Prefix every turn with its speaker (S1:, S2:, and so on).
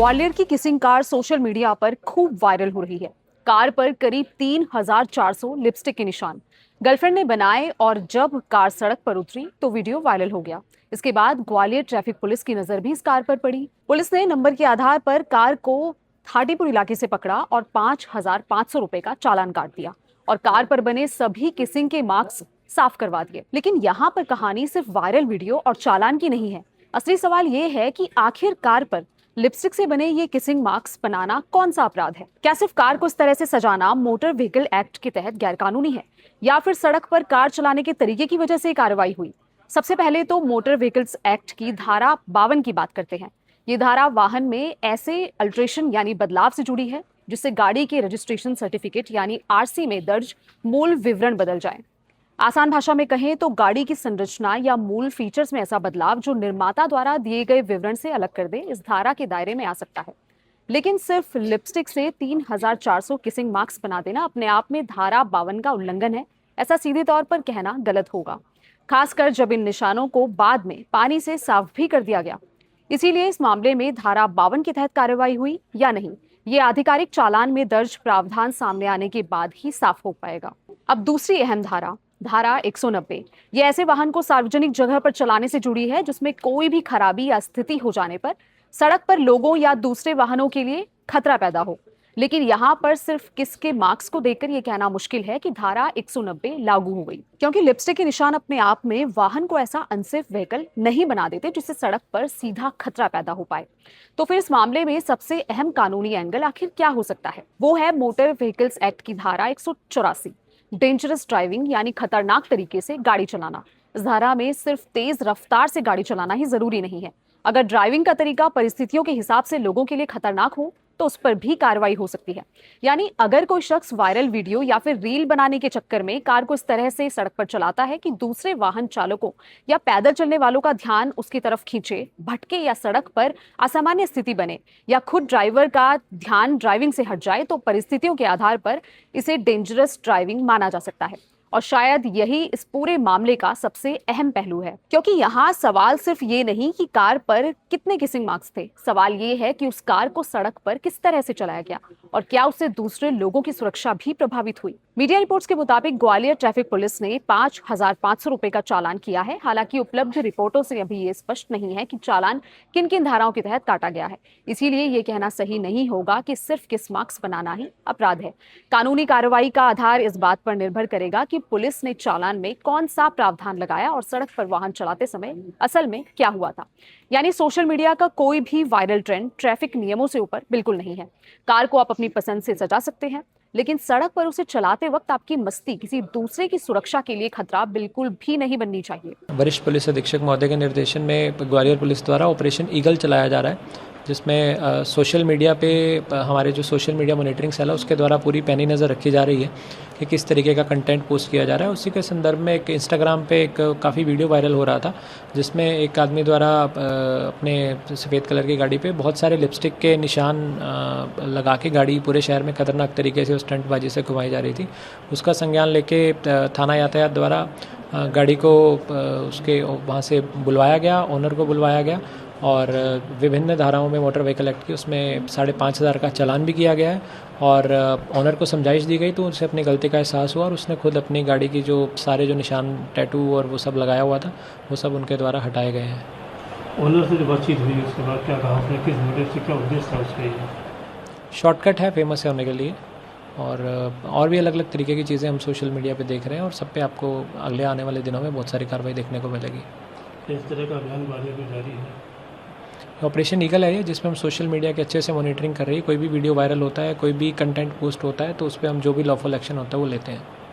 S1: ग्वालियर की kissing car social media पर खूब वायरल हो रही है। कार पर करीब 3,400 लिपस्टिक के निशान गर्लफ्रेंड ने बनाए और जब कार सड़क पर उतरी तो वीडियो वायरल हो गया। इसके बाद ग्वालियर ट्रैफिक पुलिस की नजर भी इस कार पर पड़ी। पुलिस ने नंबर के आधार पर कार को थाटीपुर इलाके से पकड़ा और 5,500 रुपए का चालान काट दिया और कार पर बने सभी किसिंग के मार्क्स साफ करवा दिए। लेकिन यहाँ पर कहानी सिर्फ वायरल वीडियो और चालान की नहीं है। असली सवाल ये है कि आखिर कार पर लिपस्टिक से बने ये किसिंग मार्क्स बनाना कौन सा अपराध है? क्या सिर्फ कार को इस तरह से सजाना मोटर व्हीकल एक्ट के तहत गैरकानूनी है या फिर सड़क पर कार चलाने के तरीके की वजह से कार्रवाई हुई? सबसे पहले तो मोटर व्हीकल्स एक्ट की धारा 52 की बात करते हैं। ये धारा वाहन में ऐसे अल्ट्रेशन यानी बदलाव से जुड़ी है जिससे गाड़ी के रजिस्ट्रेशन सर्टिफिकेट यानी आरसी में दर्ज मूल विवरण बदल जाए। आसान भाषा में कहें तो गाड़ी की संरचना या मूल फीचर्स में ऐसा बदलाव जो निर्माता द्वारा दिए गए विवरण से अलग कर दे, इस धारा के दायरे में आ सकता है। लेकिन सिर्फ लिपस्टिक से 3,400 किसिंग मार्क्स बना देना अपने आप में धारा 52 का उल्लंघन है, ऐसा सीधे तौर पर कहना गलत होगा, खासकर जब इन निशानों को बाद में पानी से साफ भी कर दिया गया। इसीलिए इस मामले में धारा 52 के तहत कार्रवाई हुई या नहीं, ये आधिकारिक चालान में दर्ज प्रावधान सामने आने के बाद ही साफ हो पाएगा। अब दूसरी अहम धारा 190, ये ऐसे वाहन को सार्वजनिक जगह पर चलाने से जुड़ी है जिसमें कोई भी खराबी या स्थिति हो जाने पर सड़क पर लोगों या दूसरे वाहनों के लिए खतरा पैदा हो। लेकिन यहाँ पर सिर्फ किसके मार्क्स को देखकर यह कहना मुश्किल है कि धारा 190 लागू हो गई, क्योंकि लिपस्टिक के निशान अपने आप में वाहन को ऐसा अनसेफ व्हीकल नहीं बना देते जिससे सड़क पर सीधा खतरा पैदा हो पाए। तो फिर इस मामले में सबसे अहम कानूनी एंगल आखिर क्या हो सकता है? वो है मोटर व्हीकल्स एक्ट की धारा 184, डेंजरस ड्राइविंग यानी खतरनाक तरीके से गाड़ी चलाना। इस धारा में सिर्फ तेज रफ्तार से गाड़ी चलाना ही जरूरी नहीं है। अगर ड्राइविंग का तरीका परिस्थितियों के हिसाब से लोगों के लिए खतरनाक हो तो उस पर भी कार्रवाई हो सकती है। यानी अगर कोई शख्स वायरल वीडियो या फिर रील बनाने के चक्कर में कार को इस तरह से सड़क पर चलाता है कि दूसरे वाहन चालकों या पैदल चलने वालों का ध्यान उसकी तरफ खींचे, भटके या सड़क पर असामान्य स्थिति बने या खुद ड्राइवर का ध्यान ड्राइविंग से हट जाए, तो परिस्थितियों के आधार पर इसे डेंजरस ड्राइविंग माना जा सकता है। और शायद यही इस पूरे मामले का सबसे अहम पहलू है, क्योंकि यहाँ सवाल सिर्फ ये नहीं कि कार पर कितने किसिंग मार्क्स थे, सवाल ये है कि उस कार को सड़क पर किस तरह से चलाया गया और क्या उससे दूसरे लोगों की सुरक्षा भी प्रभावित हुई। मीडिया रिपोर्ट्स के मुताबिक ग्वालियर ट्रैफिक पुलिस ने 5,500 रुपए का चालान किया है। हालांकि उपलब्ध रिपोर्टों से अभी ये स्पष्ट नहीं है कि चालान किन किन धाराओं के तहत काटा गया है, इसीलिए ये कहना सही नहीं होगा कि सिर्फ किस मार्क्स बनाना ही अपराध है। कानूनी कार्रवाई का आधार इस बात पर निर्भर करेगा कि पुलिस ने चालान में कौन सा प्रावधान लगाया और सड़क पर वाहन चलाते समय असल में क्या हुआ था। यानी सोशल मीडिया का कोई भी वायरल ट्रेंड ट्रैफिक नियमों से ऊपर बिल्कुल नहीं है। कार को आप अपनी पसंद से सजा सकते हैं, लेकिन सड़क पर उसे चलाते वक्त आपकी मस्ती किसी दूसरे की सुरक्षा के लिए खतरा बिल्कुल भी नहीं बननी चाहिए।
S2: वरिष्ठ पुलिस अधीक्षक महोदय के निर्देशन में ग्वालियर पुलिस द्वारा ऑपरेशन ईगल चलाया जा रहा है, जिसमें सोशल मीडिया पे हमारे जो सोशल मीडिया मॉनिटरिंग सेल है उसके द्वारा पूरी पैनी नज़र रखी जा रही है कि किस तरीके का कंटेंट पोस्ट किया जा रहा है। उसी के संदर्भ में एक इंस्टाग्राम पे एक काफ़ी वीडियो वायरल हो रहा था जिसमें एक आदमी द्वारा अपने सफ़ेद कलर की गाड़ी पे बहुत सारे लिपस्टिक के निशान लगा के गाड़ी पूरे शहर में खतरनाक तरीके से स्टंटबाजी से घुमाई जा रही थी। उसका संज्ञान लेके थाना यातायात द्वारा गाड़ी को उसके वहाँ से बुलवाया गया, ओनर को बुलवाया गया और विभिन्न धाराओं में मोटर व्हीकल एक्ट की उसमें 5,500 का चालान भी किया गया है और ऑनर को समझाइश दी गई तो उसे अपनी गलती का एहसास हुआ और उसने खुद अपनी गाड़ी की जो सारे जो निशान टैटू और वो सब लगाया हुआ था वो सब उनके द्वारा हटाए गए हैं।
S3: ओनर से जो बातचीत हुई उसके बाद क्या कहा उसने, किस मोटिव से, क्या उद्देश्य था उसका? ये
S2: शॉर्टकट है फेमस होने के लिए और भी अलग अलग तरीके की चीज़ें हम सोशल मीडिया पे देख रहे हैं और सब पे आपको अगले आने वाले दिनों में बहुत सारी कार्रवाई देखने को मिलेगी।
S3: इस तरह का अभियान ग्वालियर में जारी है।
S2: ऑपरेशन ईगल है ये, जिसमें हम सोशल मीडिया के अच्छे से मॉनिटरिंग कर रही है। कोई भी वीडियो वायरल होता है, कोई भी कंटेंट पोस्ट होता है तो उस पर हम जो भी लॉफुल एक्शन होता है वो लेते हैं।